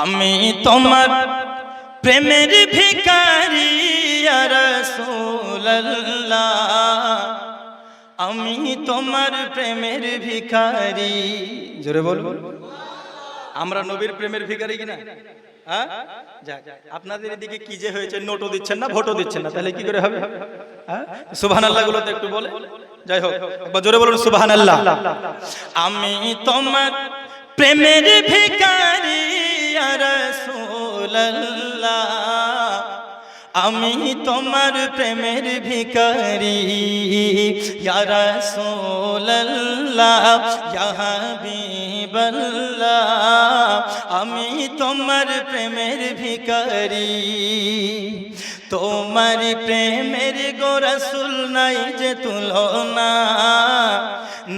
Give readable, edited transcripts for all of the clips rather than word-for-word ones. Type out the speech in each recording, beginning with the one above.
আমি তোমার প্রেমের ভিখারি ইয়া রাসূলুল্লাহ, আমি তোমার প্রেমের ভিখারি। জোরে বলুন, আমরা নবীর প্রেমের ভিখারি কিনা? হ্যাঁ, আপনাদের এদিকে কি যে হয়েছে, নোটও দিচ্ছেন না, ভোটও দিচ্ছেন না, তাহলে কি করে হবে? হ্যাঁ, সুবহানাল্লাহ গুলো তো একটু বলে। যাই হোক, একবার জোরে বলুন সুবহানাল্লাহ। আমি তোমার প্রেমের ভিখারি ইয়া রাসূলুল্লাহ, আমি তোমার প্রেমের ভিখারি ইয়া রাসূলুল্লাহ, ইয়া হাবিবাল্লাহ, আমি তোমার প্রেমের ভিখারি। তোমার প্রেমের গো রাসূল নাই যে তুলনা,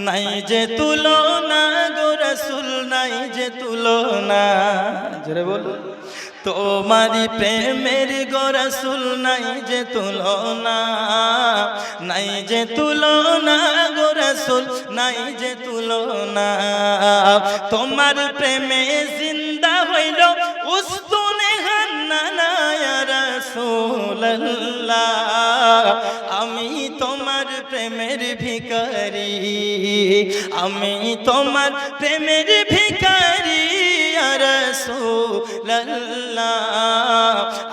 নাই যে তুলনা গো রাসূল, নাই যে তুলনা। জোরে বলুন, তোমারি প্রেমের গো রাসূল নাই যে তুলনা, নাই যে তুলনা গো রাসূল, নাই যে তুলনা। তোমার প্রেমে জিন্দা হইল উস্তুনে হান্নানা ইয়া রাসূলুল্লাহ, আমি তোমার প্রেমের ভিখারি, আমি তোমার প্রেমের ভিখারি ইয়া রাসূলুল্লাহ,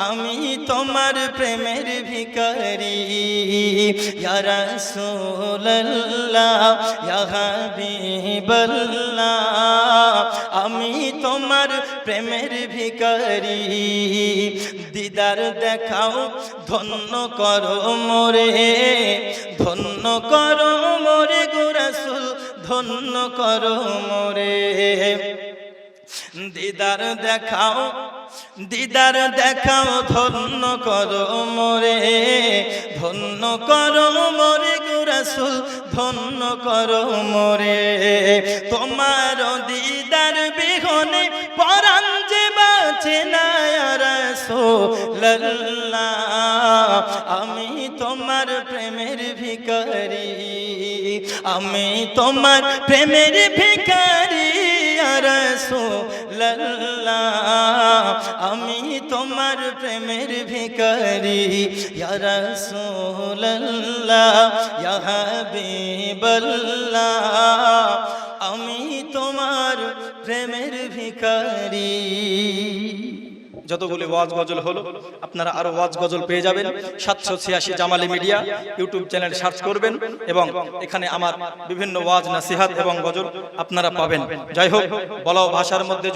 আমি তোমার প্রেমের ভিখারি ইয়া রাসূলুল্লাহ, ইয়া হাবিবাল্লাহ, আমি তোমার প্রেমের ভিখারি। দিদার দেখাও ধন্য করো মোরে, ধন্য করো মোরে গো রাসূল, ধন্য করো মোরে। দিদার দেখাও, দিদার দেখাও ধন্য করো মোরে, ধন্য করো মোরে গো রাসূল, ধন্য করো মোরে। তোমার দিদার বিহনে পরাণ যে বাঁচে না ইয়া রাসূলুল্লাহ, আমি তোমার প্রেমের ভিখারি, আমি তোমার প্রেমের ভিখারি ইয়া রাসূলুল্লাহ, আমি তোমার প্রেমের ভিখারি ইয়া রাসূলুল্লাহ, ইয়া হাবিবাল্লাহ, আমি তোমার প্রেমের ভিখারি। যতগুলি ওয়াজ গজল হলো, আপনারা আরো ওয়াজ গজল পেয়ে যাবেন। 786 Jamali media YouTube channel search করবেন এবং এখানে আমার বিভিন্ন ওয়াজ, নাসিহাত এবং গজল আপনারা পাবেন। যাই হোক, বলা ভাষার মধ্যে